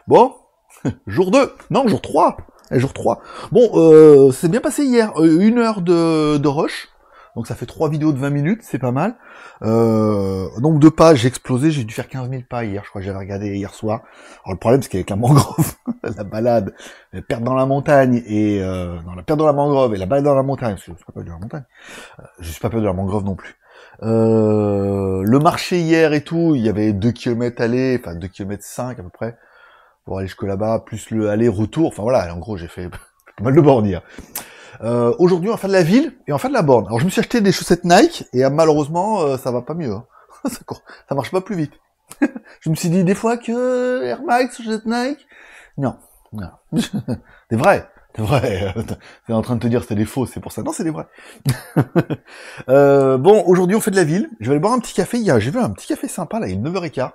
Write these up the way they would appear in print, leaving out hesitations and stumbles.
Bon, jour 2, non, jour 3. Jour 3. Bon, c'est bien passé hier. 1 heure de rush. Donc ça fait 3 vidéos de 20 minutes, c'est pas mal. Donc de pas, j'ai explosé, j'ai dû faire 15 000 pas hier, je crois que j'avais regardé hier soir. Alors le problème c'est qu'avec la mangrove, la balade, la perte dans la montagne et non, la perte dans la mangrove et la balade dans la montagne, parce que je suis pas peur de la montagne, je suis pas peur de la mangrove non plus. Le marché hier et tout, il y avait 2 km aller, enfin 2 km 5 à peu près, pour aller jusque là-bas, plus le aller-retour, enfin voilà, en gros j'ai fait pas mal de bornes hier. Aujourd'hui, on va faire de la ville et on va faire de la borne. Alors, je me suis acheté des chaussettes Nike et malheureusement, ça va pas mieux. Hein. Ça marche pas plus vite. Je me suis dit des fois que Air Max, chaussettes Nike, non. C'est vrai. T'es en train de te dire c'était des faux, c'est pour ça. Non, c'est des vrais. Bon, aujourd'hui, on fait de la ville. Je vais aller boire un petit café. Hier, j'ai vu un petit café sympa là, il est 9h15.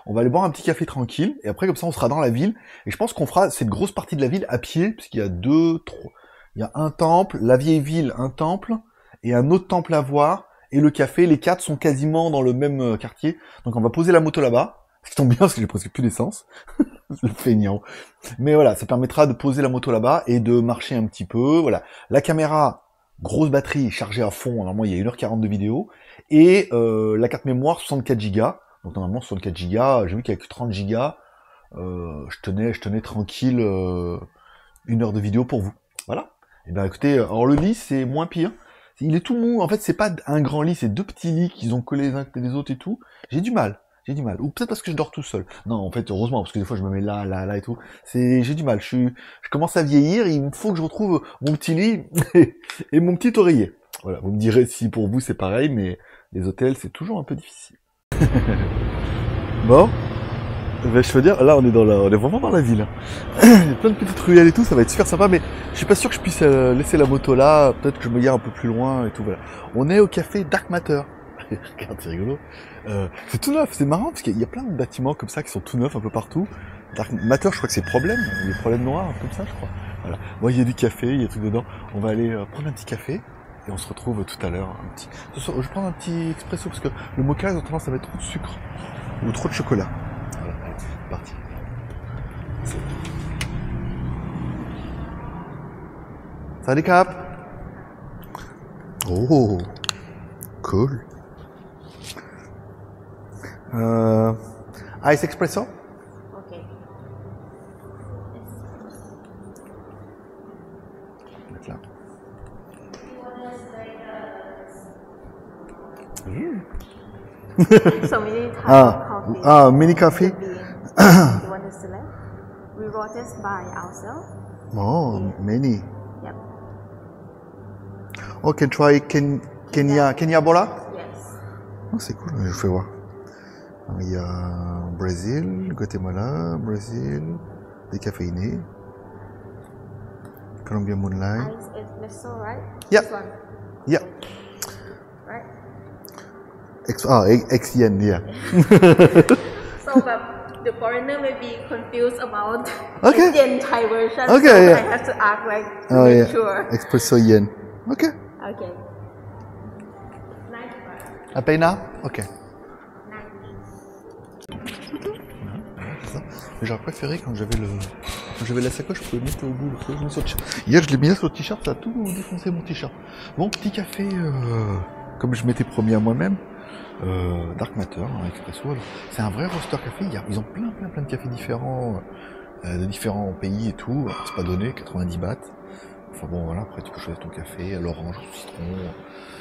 On va aller boire un petit café tranquille et après comme ça, on sera dans la ville. Et je pense qu'on fera cette grosse partie de la ville à pied, puisqu'il y a 2, 3. Il y a un temple, la vieille ville, un temple, et un autre temple à voir, et le café, les 4 sont quasiment dans le même quartier. Donc on va poser la moto là-bas, ce qui tombe bien parce que j'ai presque plus d'essence. C'est le feignant. Mais voilà, ça permettra de poser la moto là-bas et de marcher un petit peu, voilà. La caméra, grosse batterie, chargée à fond, normalement il y a 1h40 de vidéo, et la carte mémoire, 64 Go. Donc normalement 64 Go, j'ai vu qu'avec 30 Go, je tenais tranquille 1 heure de vidéo pour vous. Voilà. Et ben écoutez, alors le lit c'est moins pire. Il est tout mou. En fait, c'est pas un grand lit, c'est 2 petits lits qu'ils ont collés les uns côté des autres et tout. J'ai du mal. Ou peut-être parce que je dors tout seul. Non, en fait, heureusement, parce que des fois je me mets là et tout. J'ai du mal. Je commence à vieillir. Il me faut que je retrouve mon petit lit et mon petit oreiller. Voilà. Vous me direz si pour vous c'est pareil, mais les hôtels c'est toujours un peu difficile. Bon. Ben, je veux dire, là on est vraiment dans la ville. Il y a plein de petites ruelles et tout, ça va être super sympa, mais je suis pas sûr que je puisse laisser la moto là, peut-être que je me gare un peu plus loin et tout, voilà. On est au café Dark Matter. Regarde, c'est rigolo. C'est tout neuf, c'est marrant, parce qu'il y a plein de bâtiments comme ça qui sont tout neufs un peu partout. Dark Matter, je crois que c'est problème, les problèmes noirs, comme ça, je crois. Voilà. Moi, il y a du café, il y a tout dedans. On va aller prendre un petit café, et on se retrouve tout à l'heure. Je vais prendre un petit expresso, parce que le mocha, ils ont tendance à mettre trop de sucre, ou trop de chocolat. C'est parti. Salut Cap. Oh, cool. Ice espresso. Okay. Mettre là. So many types of coffee. Mini coffee. You want to select? We roast by ourselves. Oh, many. Yep. Oh, can try Kenya Bola? Yes. Oh, c'est cool, je fais voir. Alors, il y a Brésil, Guatemala, Brésil, décaféiné, Colombia Moonlight. Ice espresso, right? Yeah. This one. Yeah. Right. ex-yen, yeah. So the foreigner may be confused about Okay. the yen Thai version. Okay, so yeah. I have to ask like to Oh, make yeah. sure. Espresso yen. Ok. Okay. 90 À paye now? Ok. 90. J'aurais préféré quand j'avais la sacoche, je pouvais mettre au bout le truc, je mets sur le t-shirt. Hier, je l'ai mis sur le t-shirt, ça a tout défoncé mon t-shirt. Bon, petit café, comme je m'étais promis à moi-même, Dark Matter, un expresso. C'est un vrai roaster café. Ils ont plein de cafés différents, de différents pays et tout. C'est pas donné, 90 bahts. Enfin bon, voilà, après tu peux choisir ton café à l'orange, au citron.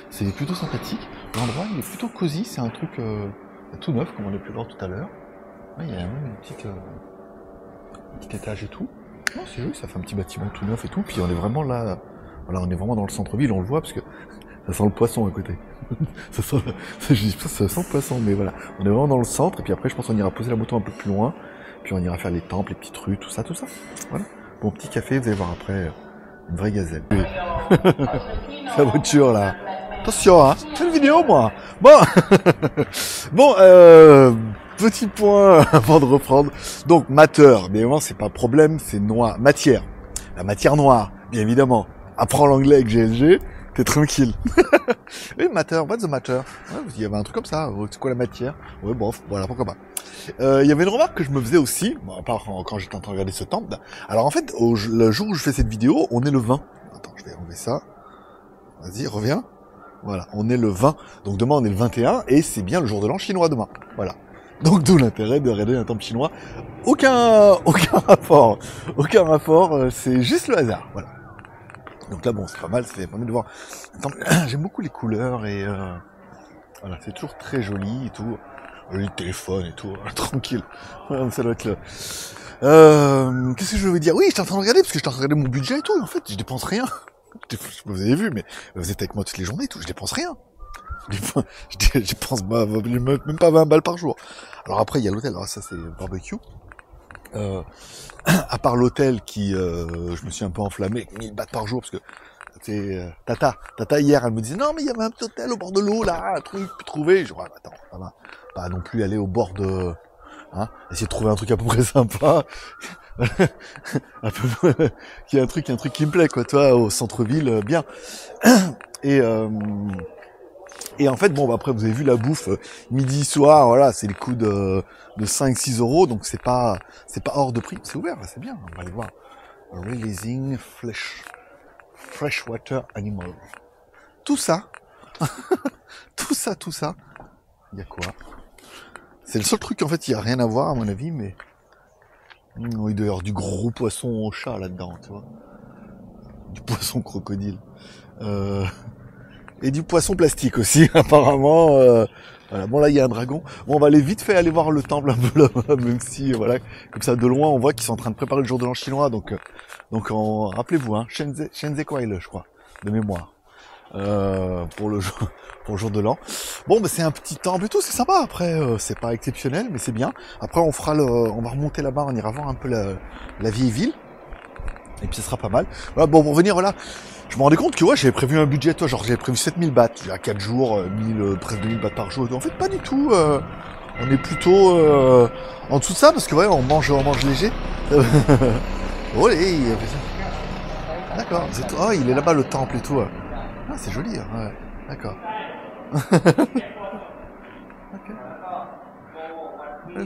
C'est plutôt sympathique. L'endroit, il est plutôt cosy, c'est un truc tout neuf, comme on a pu voir tout à l'heure. Ouais, il y a même un petit étage et tout. Non, c'est joli, ça fait un petit bâtiment tout neuf et tout. Puis on est vraiment là, voilà, on est vraiment dans le centre-ville, on le voit parce que ça sent le poisson à côté. ça sent le poisson, mais voilà, on est vraiment dans le centre. Et puis après, je pense qu'on ira poser la moto un peu plus loin. Puis on ira faire les temples, les petites rues, tout ça. Voilà. Bon, petit café, vous allez voir après, une vraie gazelle. La voiture là. Attention, hein, je fais une vidéo moi. Bon, petit point avant de reprendre. Donc, Matter, bien évidemment, c'est pas problème, c'est noir. Matière. La matière noire, bien évidemment. Apprends l'anglais avec GLG, t'es tranquille. Oui, Matter, what's the matter? Ouais, il y avait un truc comme ça. C'est quoi la matière? Ouais, bon, voilà, pourquoi pas. Il y avait une remarque que je me faisais aussi, bon, à part quand j'étais en train de regarder ce temple. Alors en fait, le jour où je fais cette vidéo, on est le 20. Attends, je vais enlever ça. Vas-y, reviens. Voilà, on est le 20. Donc demain, on est le 21, et c'est bien le jour de l'an chinois demain. Voilà. Donc d'où l'intérêt de regarder un temple chinois. Aucun rapport. Aucun rapport, c'est juste le hasard. Voilà. Donc là, bon, c'est pas mal, c'est pas mal de voir. J'aime beaucoup les couleurs, et voilà, c'est toujours très joli et tout. Le téléphone et tout, tranquille. Voilà, ça doit être le... Qu'est-ce que je veux dire? Oui, j'étais en train de regarder, parce que j'étais en train de regarder mon budget et tout, et en fait, je dépense rien. Vous avez vu, mais vous êtes avec moi toutes les journées et tout, je dépense rien. Je dépense même pas 20 balles par jour. Alors après, il y a l'hôtel, alors ça c'est barbecue. À part l'hôtel qui, je me suis un peu enflammé, 1000 bahts par jour, parce que c'est Tata hier, elle me disait non mais il y avait un petit hôtel au bord de l'eau là, un truc tu trouver. Je dis ouais, attends, ça va, pas non plus aller au bord de, hein, essayer de trouver un truc à peu près sympa, un peu, qui est un truc qui me plaît quoi, toi, au centre-ville, bien. Et en fait, bon, bah après, vous avez vu la bouffe, midi, soir, voilà, c'est le coût de 5-6 euros, donc c'est pas hors de prix. C'est ouvert, c'est bien, on va aller voir. Releasing freshwater animal. Tout ça, tout ça, il y a quoi? C'est le seul truc, en fait, il y a rien à voir, à mon avis, mais... il doit y avoir du gros poisson au chat, là-dedans, tu vois. Du poisson crocodile. Et du poisson plastique aussi, apparemment. Voilà. Bon, là, il y a un dragon. Bon, on va aller vite fait aller voir le temple un peu là, même si, voilà, comme ça, de loin, on voit qu'ils sont en train de préparer le jour de l'an chinois. Donc rappelez-vous, hein, Shenzhen Kuai, je crois, de mémoire, pour le jour de l'an. Bon, bah, c'est un petit temple et tout, c'est sympa. Après, c'est pas exceptionnel, mais c'est bien. Après, on va remonter là-bas, on ira voir un peu la vieille ville. Et puis, ce sera pas mal. Voilà, bon, pour venir, voilà. Je me rendais compte que ouais, j'avais prévu un budget, toi, genre j'avais prévu 7000 bahts, il y a 4 jours, 1000, presque 2000 bahts par jour. En fait, pas du tout. On est plutôt en dessous de ça, parce que ouais, on mange léger. Oh, d'accord. Oh, il est là-bas le temple et tout. Ah, c'est joli, hein. Ouais. D'accord.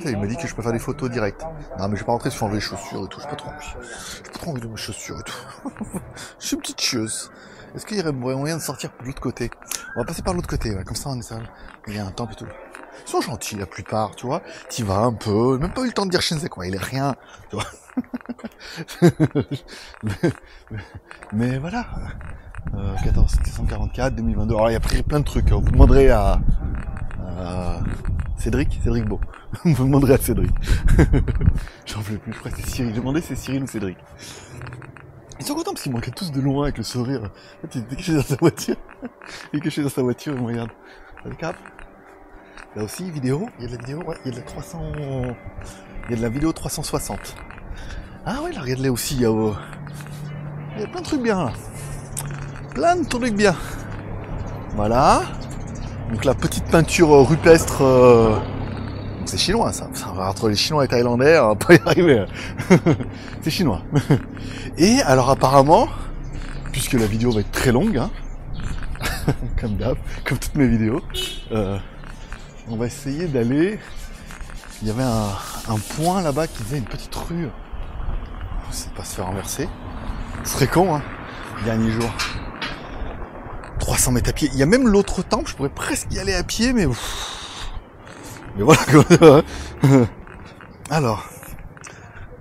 Il m'a dit que je peux faire des photos directes. Non, mais je vais pas rentrer, je vais enlever les chaussures et tout. J'ai pas trop envie de mes chaussures et tout. Je suis une petite chieuse. Est-ce qu'il y aurait moyen de sortir de l'autre côté? On va passer par l'autre côté, ouais. Comme ça on est seul. Il y a un temple et tout. Ils sont gentils la plupart, tu vois. T'y vas un peu, même pas eu le temps de dire Shenzhen, quoi. Il est rien, tu vois. mais voilà. 14744, 2022. Alors il y a plein de trucs. Vous demanderez à Cédric Beau. Vous demanderez à Cédric. J'en veux plus, je crois que c'est Cyril. J'ai demandé si c'est Cyril ou Cédric. Ils sont contents parce qu'ils me regardent tous de loin avec le sourire. En fait, il est caché dans sa voiture. Il est caché dans sa voiture, il me regarde. Ça le cap. Là aussi, vidéo. Il y a de la vidéo, ouais, il y a de la 300... Il y a de la vidéo 360. Ah ouais, là, regardez-les aussi, il y a plein de trucs bien, là. Plein de trucs bien. Voilà. Donc la petite peinture rupestre... C'est chinois, ça. Entre les Chinois et les Thaïlandais, on va pas y arriver. C'est chinois. Et alors apparemment, puisque la vidéo va être très longue, hein, comme d'hab, comme toutes mes vidéos, on va essayer d'aller... Il y avait un point là-bas qui faisait une petite rue. Je sais pas se faire renverser. Ce serait con, hein. Dernier jour. 300 mètres à pied. Il y a même l'autre temple, je pourrais presque y aller à pied, mais... Mais voilà quoi. Alors,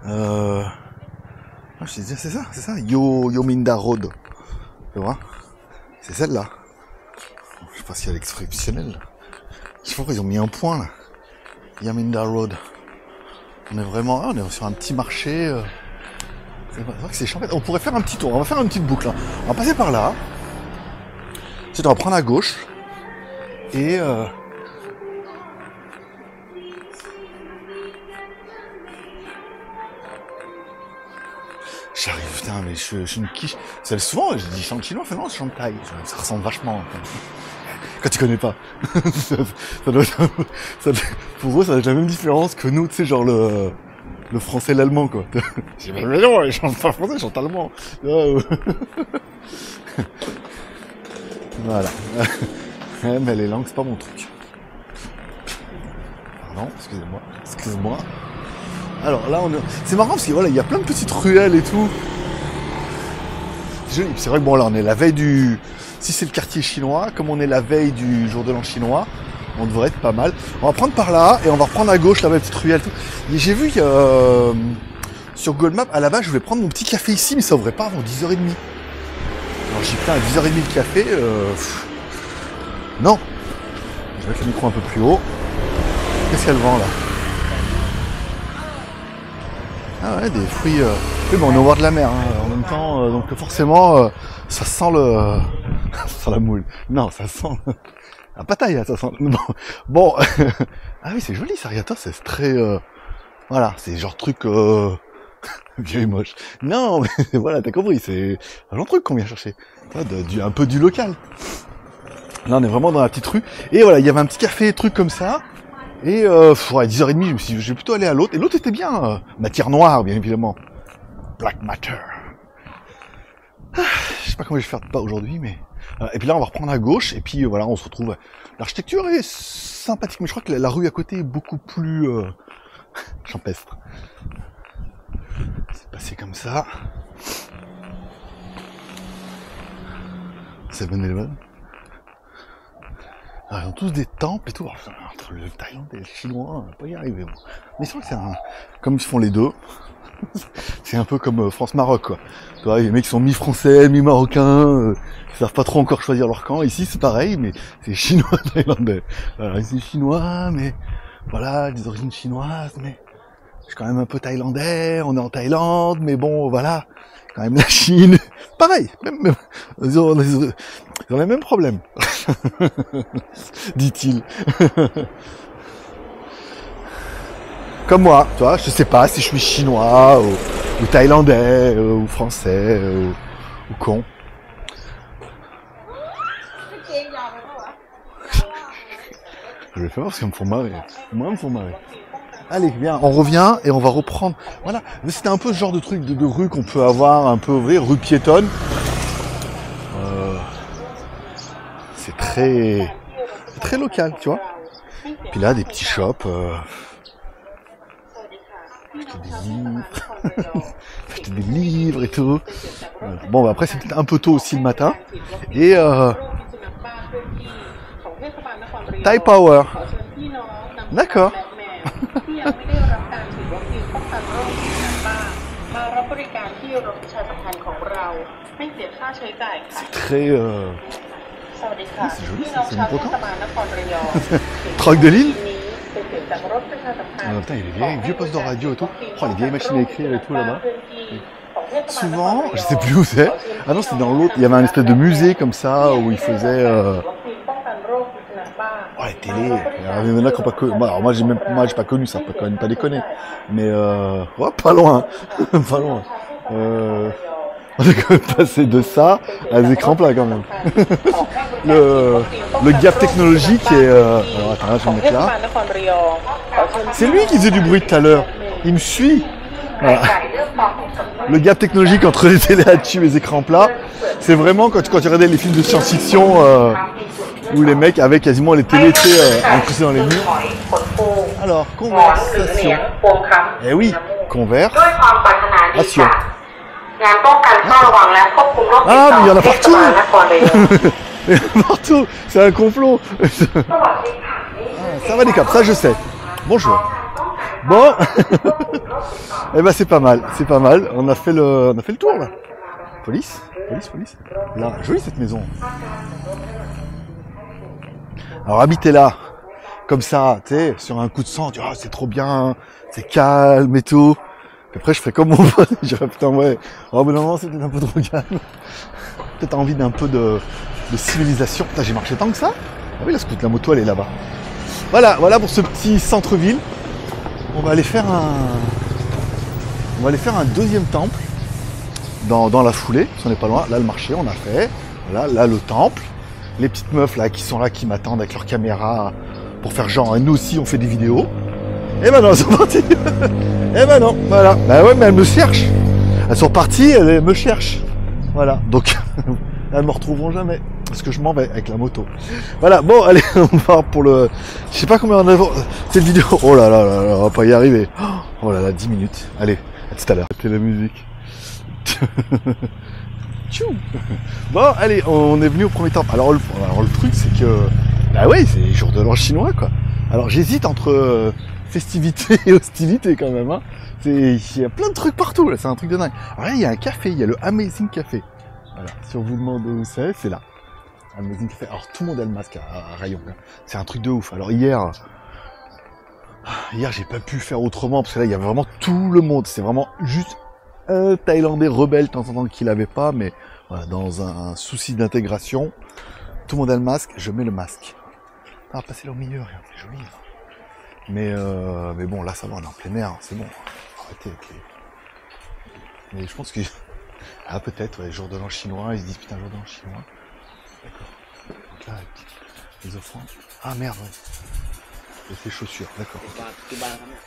je te dis, c'est ça, Yominda Road. Tu vois, c'est celle-là. Je sais pas si elle est exceptionnelle. Je sais pas pourquoi ils ont mis un point là. Yominda Road. On est sur un petit marché. C'est vrai que c'est champêtre. On pourrait faire un petit tour. On va faire une petite boucle. Hein. On va passer par là. Ensuite, on va prendre à gauche et j'arrive, putain, mais je suis une quiche. C'est souvent, je dis chante chinois, non, je chante thaï. Ça ressemble vachement. Quand tu connais pas. Pour eux, ça a la même différence que nous, tu sais, genre le français et l'allemand, quoi. J'ai dit, mais non, je chante pas français, je chante allemand. Voilà. Mais les langues, c'est pas mon truc. Pardon, excusez-moi. Excuse-moi. Alors là, c'est marrant parce que voilà, il y a plein de petites ruelles et tout. C'est vrai que bon, là, on est la veille du... Si c'est le quartier chinois, comme on est la veille du jour de l'an chinois, on devrait être pas mal. On va prendre par là et on va reprendre à gauche, là-bas, la petite ruelle. Tout. Et j'ai vu sur Google Maps, à la base, je voulais prendre mon petit café ici, mais ça ouvrait pas avant 10h30. Alors j'ai putain, à 10h30 de café, non. Je vais mettre le micro un peu plus haut. Qu'est-ce qu'elle vend là? Ah ouais, des fruits... Oui, bon, on est au bord de la mer, hein, en même temps, donc forcément, ça sent le... ça sent la moule. Non, ça sent... La pataille, ça sent... Bon, ah oui, c'est joli, Sargata, c'est très... Voilà, c'est genre truc... vieux et moche. Non, mais voilà, t'as compris, c'est un genre truc qu'on vient chercher. Un peu du local. Là, on est vraiment dans la petite rue. Et voilà, il y avait un petit café, truc comme ça. Et à 10h30, je me suis dit, je vais plutôt aller à l'autre. Et l'autre était bien, matière noire, bien évidemment. Black matter. Je sais pas comment je vais faire de pas aujourd'hui, mais... Et puis là, on va reprendre à gauche, et puis voilà, on se retrouve... L'architecture est sympathique, mais je crois que la rue à côté est beaucoup plus... champestre. C'est passé comme ça. 7-Eleven. Alors, ils ont tous des temples et tout. Entre le Thaïlandais et le Chinois, on va pas y arriver. Bon. Mais c'est vrai que c'est un... Comme ils font les deux, c'est un peu comme France-Maroc, quoi. Tu vois, les mecs sont mi-français, mi-marocains, ils savent pas trop encore choisir leur camp. Ici, c'est pareil, mais c'est chinois-thaïlandais. Alors, c'est chinois, mais voilà, des origines chinoises, mais je suis quand même un peu thaïlandais, on est en Thaïlande, mais bon, voilà, quand même la Chine. Pareil, même ils ont les mêmes problèmes, dit-il. Comme moi, tu vois, je sais pas si je suis chinois, ou thaïlandais, ou français, ou con. Je vais faire parce qu'ils me font marrer. Moi, ils me font marrer. Allez, bien, on revient et on va reprendre. Voilà, c'était un peu ce genre de truc de rue qu'on peut avoir, un peu rue piétonne. C'est très local, tu vois. Puis là, des petits shops. Acheter des livres et tout. Bon, bah, après, c'est peut-être un peu tôt aussi le matin. Et Thai Power. D'accord. C'est très... c'est joli ça, c'est important. Troc de Lille. Putain, il y a des vieux postes de radio et tout. Oh, les vieilles machines à écrire et tout là-bas. Souvent, je sais plus où c'est. Ah non, c'était dans l'autre. Il y avait un espèce de musée comme ça où ils faisaient... Oh, la télé. Il y en a qui n'ont pas connu. Bon, alors moi, j'ai pas connu ça, quand même pas déconner. Mais oh, pas loin. Pas loin. On est quand même passé de ça à des écrans plats quand même. le gap technologique est... Alors attends, là, je vais me mettre là. C'est lui qui faisait du bruit tout à l'heure. Il me suit. Voilà. Le gap technologique entre les télés à tubes et les écrans plats, c'est vraiment quand tu regardais les films de science-fiction où les mecs avaient quasiment les télés incrustés dans les murs. Alors, conversation. Eh oui, conversation. Ah, mais il y en a partout. Il y en a partout. C'est un complot. Ça va les caps, ça je sais. Bonjour. Bon. Eh ben c'est pas mal, c'est pas mal. On a fait le tour là. Police. Là, jolie cette maison. Alors habiter là, comme ça, tu sais, sur un coup de sang, tu vois, c'est trop bien, c'est calme et tout. Puis après je fais comme mon pote, je dirais putain ouais, oh mais non, c'est peut-être un peu trop calme. Peut-être envie d'un peu de civilisation. Putain, j'ai marché tant que ça. Ah oui, la moto elle est là-bas. Voilà pour ce petit centre-ville. On va aller faire un deuxième temple dans la foulée, si on n'est pas loin. Là le marché, on a fait. Voilà, là le temple. Les petites meufs là qui sont là, qui m'attendent avec leur caméra pour faire genre, et nous aussi on fait des vidéos. Et ben non, elles sont parties. Et ben non, voilà. Bah ouais, mais elles me cherchent. Elles sont parties, elles me cherchent. Voilà, donc elles me retrouveront jamais. parce que je m'en vais avec la moto. Voilà, bon, allez, on va pour le... Je sais pas combien on a... Cette vidéo... Oh là là là là, on va pas y arriver. Oh là là, 10 minutes. Allez, à tout à l'heure. C'était la musique. Bon, allez, on est venu au premier temple. Alors le truc, c'est que... Bah ouais, c'est jour de l'an chinois, quoi. Alors j'hésite entre festivité et hostilité, quand même, hein. Il y a plein de trucs partout, là, c'est un truc de dingue. Alors là, il y a un café, il y a le Amazing Café. Voilà, si on vous demande où c'est là. Amazing Café. Alors tout le monde a le masque à rayon. C'est un truc de ouf. Alors hier, j'ai pas pu faire autrement parce que là il y a vraiment tout le monde. C'est vraiment juste un Thaïlandais rebelle de temps en temps qui l'avait pas, mais voilà, dans un souci d'intégration, tout le monde a le masque. Je mets le masque. Ah, passer là au milieu, regarde, c'est joli. Là. Mais bon, là ça va, on est en plein air, c'est bon. Arrêtez. Okay. Mais je pense que peut-être, ouais, jour de l'an chinois, ils se disent putain, jour de l'an chinois. D'accord. Donc là, les offrandes. Ah merde, ouais. Et ses chaussures, d'accord. Okay.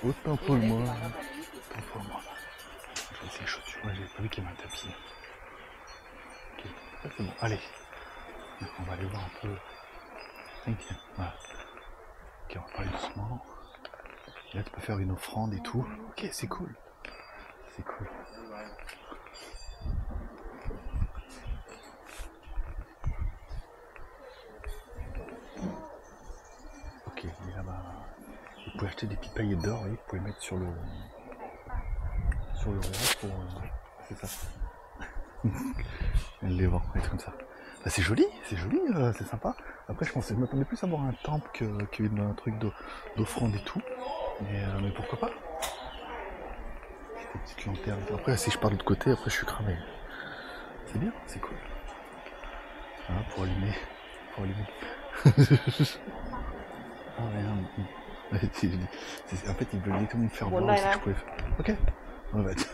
Autant pour moi. Autant pour moi. Je vais ses chaussures. Moi, j'ai pas vu qu'il y avait un tapis. Ok, ça c'est bon. Allez. Donc, on va aller voir un peu. T'inquiète. Voilà. Ok, on va parler doucement. Et là, tu peux faire une offrande et tout. Ok, c'est cool. C'est cool. Ok, et là-bas, vous pouvez acheter des petites paillettes d'or, vous pouvez mettre sur le roi pour... c'est ça. Elle les vend, des trucs comme ça. Bah, c'est joli, c'est sympa. Après, je m'attendais plus à voir un temple qu'un truc d'offrande et tout. Mais pourquoi pas? Des petites lanternes. Après, si je pars de l'autre côté, après je suis cramé. C'est bien, c'est cool. Voilà, pour allumer. Ah merde. En fait, ils veulent directement me faire voir si je pouvais faire. Ok. En fait,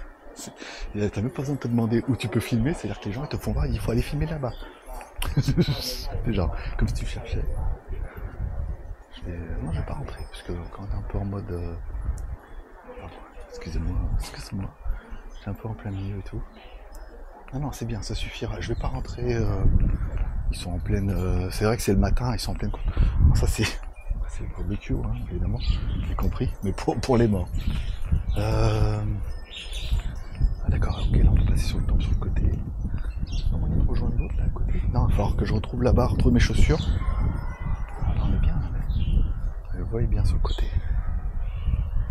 t'as même pas besoin de te demander où tu peux filmer, c'est-à-dire que les gens ils te font voir, il faut aller filmer là-bas. C'est genre, comme si tu cherchais. Non, je vais pas rentrer, parce que quand on est un peu en mode... Pardon, excusez-moi. Je suis un peu en plein milieu et tout. Ah non, c'est bien, ça suffira. Je vais pas rentrer. Ils sont en pleine... c'est vrai que c'est le matin, ils sont en pleine... Non, ça c'est le barbecue, hein, évidemment, j'ai compris, mais pour les morts. Ah d'accord, ok, là on peut passer sur le temple sur le côté. Non, on est rejoindre l'autre là à côté. Non, il va falloir que je retrouve là-bas, retrouve mes chaussures. Ah, on est bien là. Je vois bien sur le côté.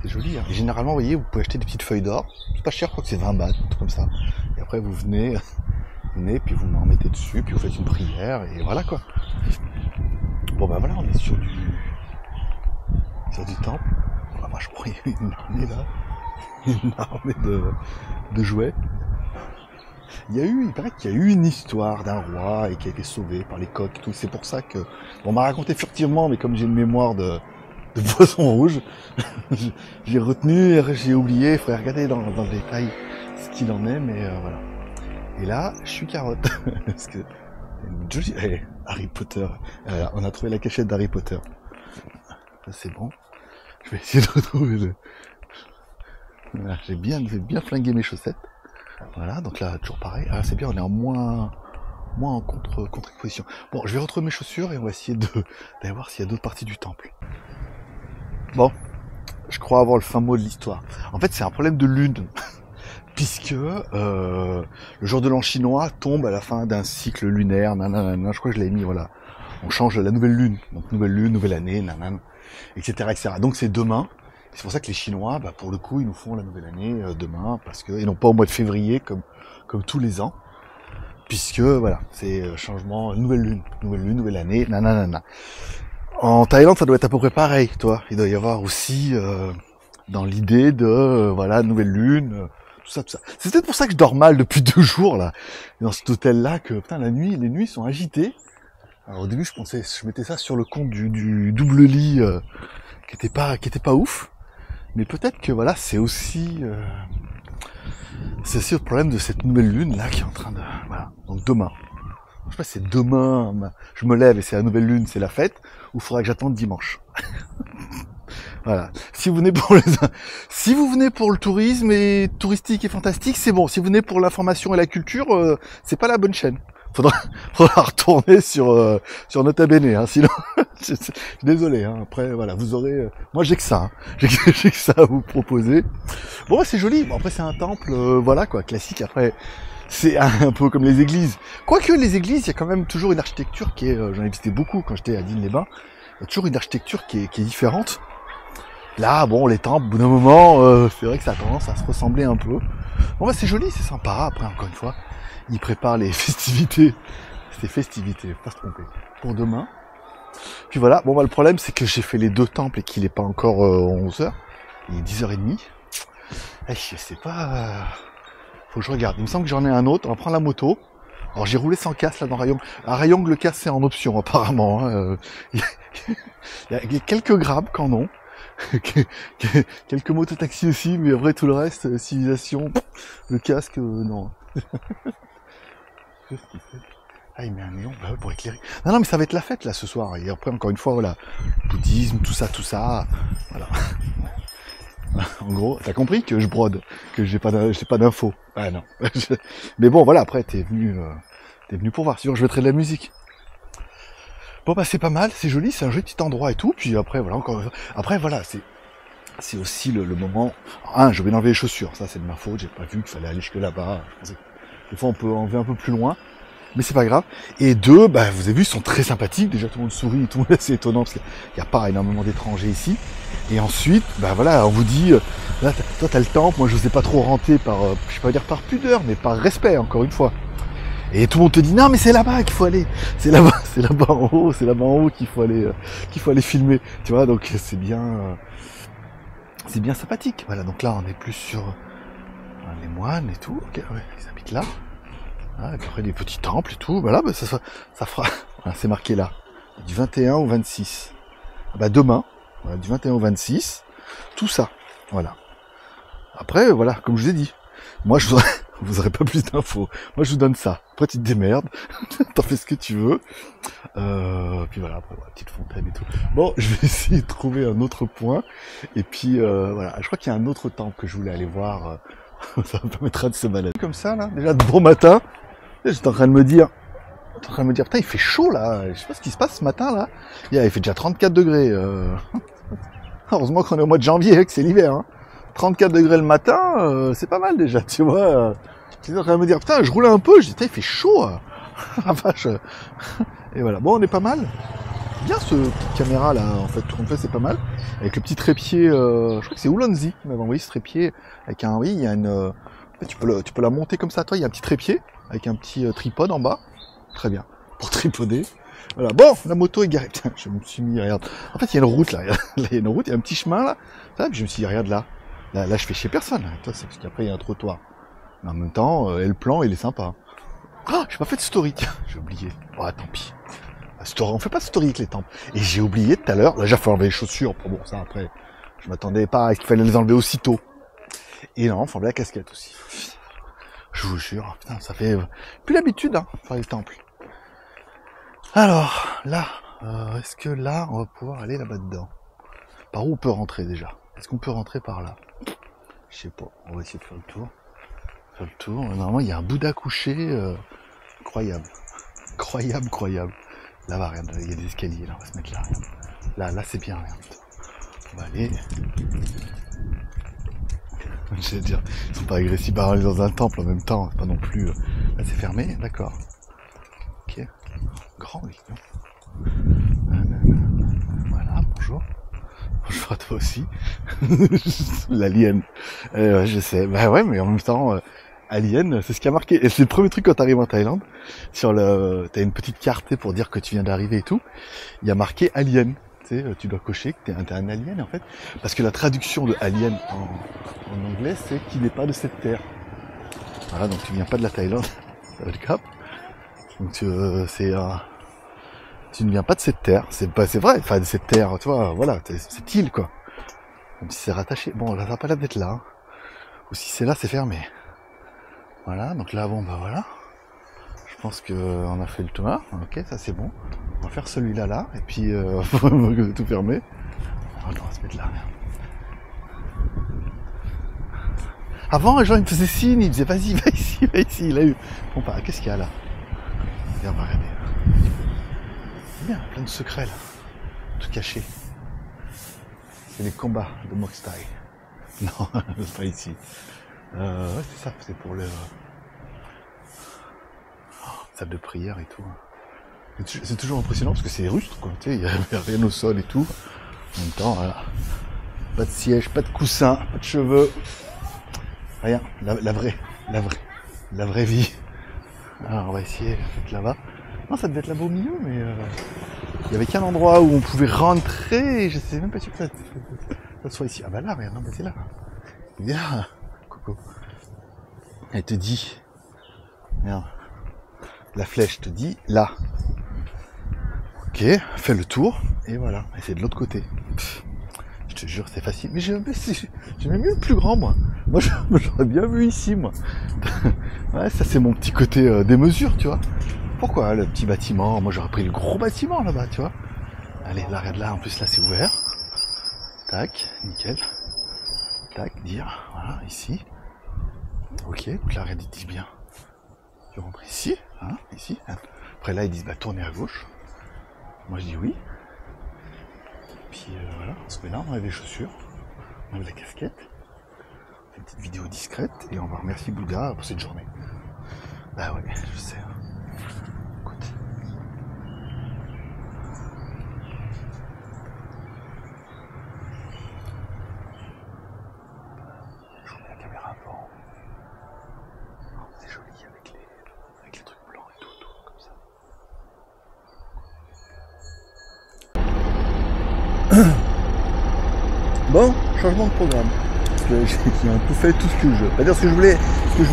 C'est joli, hein. Et généralement, vous voyez, vous pouvez acheter des petites feuilles d'or. C'est pas cher, je crois que c'est 20 bahts, un truc comme ça. Et après, vous venez, puis vous m'en mettez dessus, puis vous faites une prière, et voilà quoi. Bon bah voilà, on est sur du temple. Oh la vache, il y a une armée là. Une armée de jouets. Il paraît qu'il y a eu une histoire d'un roi et qui a été sauvé par les coqs et tout. C'est pour ça que, on m'a raconté furtivement, mais comme j'ai une mémoire de poisson rouge, j'ai retenu, j'ai oublié. Il faudrait regarder dans le détail ce qu'il en est, mais voilà. Et là, je suis carotte. Parce que Harry Potter. On a trouvé la cachette d'Harry Potter. Ça c'est bon. Je vais essayer de retrouver Voilà, j'ai bien flingué mes chaussettes. Voilà, donc là, toujours pareil. Ah, c'est bien, on est en moins en contre-exposition. Bon, je vais retrouver mes chaussures et on va essayer d'aller voir s'il y a d'autres parties du temple. Bon, je crois avoir le fin mot de l'histoire. En fait, c'est un problème de lune. Puisque le jour de l'an chinois tombe à la fin d'un cycle lunaire, nanana, je crois que je l'ai mis, voilà. On change la nouvelle lune. Donc nouvelle lune, nouvelle année, nanana, etc., etc. Donc c'est demain. C'est pour ça que les Chinois, bah, pour le coup, ils nous font la nouvelle année demain, parce qu'ils n'ont pas au mois de février comme tous les ans, puisque voilà, c'est changement, nouvelle lune, nouvelle année, nanana. En Thaïlande, ça doit être à peu près pareil, toi. Il doit y avoir aussi dans l'idée de voilà, nouvelle lune, tout ça. C'est peut-être pour ça que je dors mal depuis 2 jours là, dans cet hôtel-là, que putain les nuits sont agitées. Alors au début, je mettais ça sur le compte du double lit qui était pas ouf. Mais peut-être que voilà, c'est aussi le problème de cette nouvelle lune là qui est en train de... Voilà, donc demain. Je sais pas si c'est demain, je me lève et c'est la nouvelle lune, c'est la fête, ou il faudra que j'attende dimanche. Voilà. Si vous venez pour le tourisme et touristique et fantastique, c'est bon. Si vous venez pour l'information et la culture, c'est pas la bonne chaîne. faudra retourner sur Nota Bene, hein, sinon, je suis désolé, hein, après, voilà, vous aurez, moi j'ai que ça, hein, j'ai que ça à vous proposer. Bon, c'est joli, bon, après c'est un temple, voilà, quoi, classique, après, c'est un peu comme les églises. Quoique les églises, il y a quand même toujours une architecture qui est, j'en ai visité beaucoup quand j'étais à Digne-les-Bains, il y a toujours une architecture qui est différente. Là, bon, les temples, au bout d'un moment, c'est vrai que ça a tendance à se ressembler un peu. Bon, bah, c'est joli, c'est sympa. Après, encore une fois, ils préparent les festivités. C'est festivités, faut pas se tromper. Pour demain. Puis voilà, bon, bah, le problème, c'est que j'ai fait les 2 temples et qu'il est pas encore 11h. Il est 10h30. Eh, je sais pas... Faut que je regarde. Il me semble que j'en ai un autre. On va prendre la moto. Alors, j'ai roulé sans casse, là, dans Rayong. À Rayong, le casse, c'est en option, apparemment. Hein. Il y a quelques grabs qu'en ont. Quelques mototaxis aussi, mais après tout le reste, civilisation, le casque, non. Ah, il met un néon, bah ouais, pour éclairer. Non, mais ça va être la fête là ce soir. Et après, encore une fois, voilà, bouddhisme, tout ça, voilà. En gros, t'as compris que je brode, que j'ai pas d'infos. Ah non. Mais bon, voilà, après, t'es venu pour voir. Sinon, je mettrai de la musique. Bon bah c'est pas mal, c'est joli, c'est un joli petit endroit et tout, puis après voilà, après voilà, c'est aussi le moment. Un, je vais enlever les chaussures, ça c'est de ma faute, j'ai pas vu qu'il fallait aller jusque là-bas. Je pensais que des fois on peut enlever un peu plus loin, mais c'est pas grave. Et 2, bah vous avez vu, ils sont très sympathiques, déjà tout le monde sourit et tout, c'est étonnant parce qu'il n'y a pas énormément d'étrangers ici. Et ensuite, bah voilà, on vous dit, là toi t'as le temple, moi je sais pas trop rentrer par, je sais pas dire par pudeur, mais par respect encore une fois. Et tout le monde te dit non mais c'est là-bas qu'il faut aller, c'est là-bas en haut qu'il faut aller filmer, tu vois, donc c'est bien sympathique. Voilà, donc là on est plus sur les moines et tout, ok, ouais, ils habitent là. Ah, et puis après les petits temples et tout, voilà, bah ça fera, voilà, c'est marqué là, du 21 au 26. Ah bah demain, voilà, du 21 au 26, tout ça, voilà. Après, voilà, comme je vous ai dit, moi vous aurez pas plus d'infos. Moi je vous donne ça. Après tu te démerdes, t'en fais ce que tu veux. Puis voilà, après voilà, petite fontaine et tout. Bon, je vais essayer de trouver un autre point. Et puis voilà, je crois qu'il y a un autre temple que je voulais aller voir. Ça me permettra de se balader. Comme ça là, déjà de bon matin. J'étais en train de me dire, putain il fait chaud là. Je sais pas ce qui se passe ce matin là. Il fait déjà 34 degrés. Heureusement qu'on est au mois de janvier, que c'est l'hiver. Hein. 34 degrés le matin, c'est pas mal déjà, tu vois. J'étais en train de me dire, putain, je roule un peu, je dis, putain, il fait chaud. Ah vache. Et voilà, bon, on est pas mal. Bien ce petite caméra là, en fait, tout complet, c'est pas mal. Avec le petit trépied, je crois que c'est Oulonzi qui m'avait envoyé ce trépied. Avec un, oui, il y a une... En fait, tu peux la monter comme ça, toi, il y a un petit trépied, avec un petit tripode en bas. Très bien, pour tripoder. Voilà, bon, la moto est garée. Putain, je me suis mis, regarde. En fait, il y a une route là, il y a une route, il y a un petit chemin là. Puis je me suis dit, regarde là. Là, je fais chez personne. Toi, c'est parce qu'après, il y a un trottoir. Mais en même temps, le plan, il est sympa. Ah, j'ai pas fait de story, tiens, j'ai oublié. Oh, tant pis. Story, on fait pas de story avec les temples. Et j'ai oublié tout à l'heure, là, j'ai fait enlever les chaussures. Pour bon, ça, après, je m'attendais pas à qu'il fallait les enlever aussitôt. Et non, il faut enlever la casquette aussi. Je vous jure, putain, ça fait plus l'habitude, hein, faire les temples. Alors, là, est-ce que là, on va pouvoir aller là-bas dedans? Par où on peut rentrer déjà? Est-ce qu'on peut rentrer par là? Je sais pas, on va essayer de faire le tour. Normalement il y a un Bouddha couché, incroyable. Incroyable. Là-bas, regarde, il y a des escaliers, là, on va se mettre là, regarde. Là c'est bien, regarde. On va aller... Je vais dire, ils sont pas agressifs à aller dans un temple en même temps, c'est pas non plus... Là c'est fermé, d'accord. Ok. Grand, oui. Voilà, bonjour. Bonjour à toi aussi. L'alien. Je sais. Bah ouais, mais en même temps, alien, c'est ce qui a marqué. Et c'est le premier truc quand t'arrives en Thaïlande. T'as une petite carte pour dire que tu viens d'arriver et tout. Il y a marqué alien. Tu sais, tu dois cocher que t'es un alien en fait. Parce que la traduction de alien en anglais, c'est qu'il n'est pas de cette terre. Voilà, donc tu viens pas de la Thaïlande. Ça va le cap. Donc tu ne viens pas de cette terre, c'est vrai, enfin de cette terre, tu vois, voilà, c'est île quoi. Même si c'est rattaché, bon là ça n'a pas l'air d'être là, hein. Ou si c'est là, c'est fermé. Voilà, donc là bon bah voilà. Je pense qu'on a fait le tour, ok, ça c'est bon. On va faire celui-là là, et puis tout fermé. Alors, on va se mettre là. Avant les gens ils me faisaient signe, ils me disaient vas-y, va ici, il a eu. Bon bah qu'est-ce qu'il y a là? Viens, on va regarder. C'est bien, plein de secrets là. Tout caché. C'est les combats de Mokstai. Non, pas ici. Ouais, c'est ça, c'est pour le... salle de prière et tout. C'est toujours impressionnant parce que c'est rustre, quoi. Tu sais, il n'y a rien au sol et tout. En même temps, voilà. Pas de siège, pas de coussin, pas de cheveux. Rien. La vraie vie. Alors, on va essayer d'être là-bas. Non, ça devait être là-bas au milieu, mais il y avait qu'un endroit où on pouvait rentrer. Et je sais même pas sûr que ça soit ici. Ah bah là, regarde, non, bah c'est là. Il est là. Coco. Elle te dit. Merde. La flèche te dit là. Ok, fais le tour. Et voilà. Et c'est de l'autre côté. Pff, je te jure, c'est facile. Mais j'ai même mieux le plus grand, moi. Moi, j'aurais bien vu ici, moi. Ouais, ça, c'est mon petit côté des mesures, tu vois. Pourquoi le petit bâtiment? Moi, j'aurais pris le gros bâtiment, là-bas, tu vois. Allez, là, regarde là. En plus, là, c'est ouvert. Tac, nickel. Tac, dire. Voilà, ici. Ok, donc là, regarde, ils disent bien. Tu rentres ici, hein, ici. Après, là, ils disent, bah, tournez à gauche. Moi, je dis oui. Puis, voilà, on se met là, on enlève les chaussures. On enlève la casquette. On fait une petite vidéo discrète. Et on va remercier Bouddha pour cette journée. Bah ouais, je sais. Écoute. Je remets la caméra avant. C'est joli avec les trucs blancs et tout autour, comme ça. Bon, changement de programme. Parce que j'ai un peu fait tout ce que je veux. Pas dire ce que je voulais, ce qu'il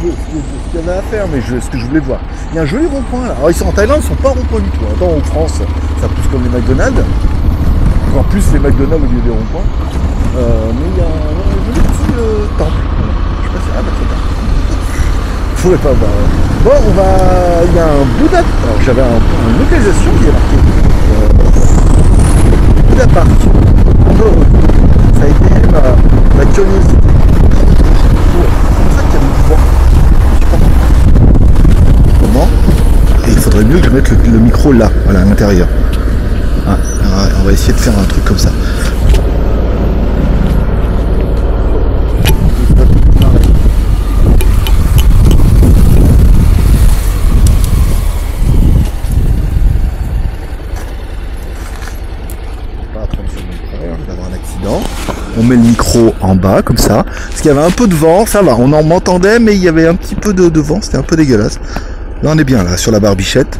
y avait à faire, mais ce que je voulais voir. Il y a un joli rond-point là. Alors ici en Thaïlande, ils sont pas rond-point du tout. Attends, en France, ça pousse comme les McDonald's. Encore plus les McDonald's au lieu des ronds-points. Mais il y a un joli petit temple. Je sais pas si... Ah bah c'est bien. Faudrait pas voir. Bon, on va... Il y a un Bouddha... Alors j'avais une localisation qui est marquée. Bouddha Park. Ça a été ma curiosité. C'est comme ça qu'il y a le pouvoir. Comment? Et il faudrait mieux que je mette le micro là, voilà, à l'intérieur. Ah, on va essayer de faire un truc comme ça. On met le micro en bas comme ça, parce qu'il y avait un peu de vent, ça va, on en m'entendait, mais il y avait un petit peu de vent, c'était un peu dégueulasse. Là on est bien là, sur la barbichette,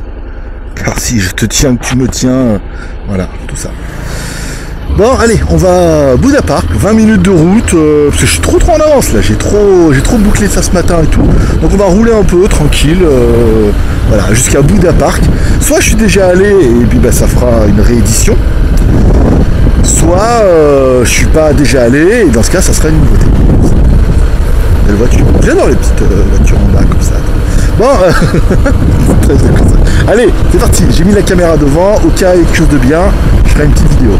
car si je te tiens que tu me tiens, voilà, tout ça. Bon allez, on va à Bouddha Park, 20 minutes de route, parce que je suis trop en avance là, j'ai trop bouclé ça ce matin et tout, donc on va rouler un peu, tranquille, voilà, jusqu'à Bouddha Park. Soit je suis déjà allé, et puis bah, ça fera une réédition, soit je suis pas déjà allé, et dans ce cas ça sera une nouveauté. Belle voiture, j'adore les petites voitures en bas comme ça. Bon, c'est très comme ça. Allez, c'est parti, j'ai mis la caméra devant, au cas où quelque chose de bien, je ferai une petite vidéo.